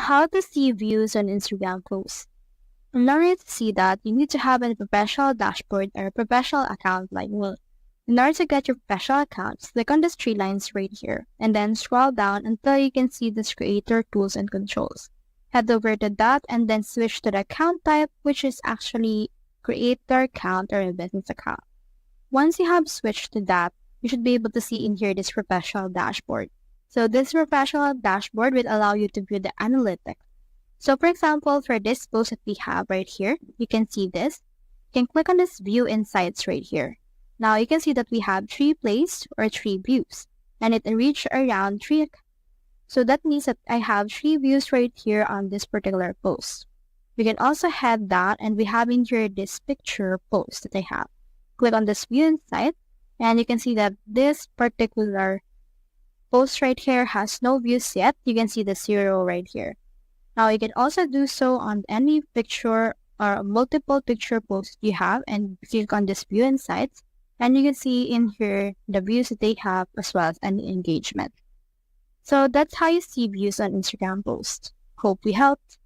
How to see views on Instagram posts. In order to see that, you need to have a professional dashboard or a professional account like me. In order to get your professional account, click on these three lines right here, and then scroll down until you can see this creator tools and controls. Head over to that and then switch to the account type, which is actually creator account or a business account. Once you have switched to that, you should be able to see in here this professional dashboard. So this professional dashboard will allow you to view the analytics. So for example, for this post that we have right here, you can see this. You can click on this view insights right here. Now you can see that we have 3 plays or 3 views, and it reached around 3. So that means that I have 3 views right here on this particular post. We can also head down and we have in here this picture post that I have. Click on this view insight, and you can see that this particular post right here has no views yet. You can see the 0 right here. Now you can also do so on any picture or multiple picture posts you have, and click on this view insights, and you can see in here the views that they have as well as any engagement. So that's how you see views on Instagram posts. Hope we helped.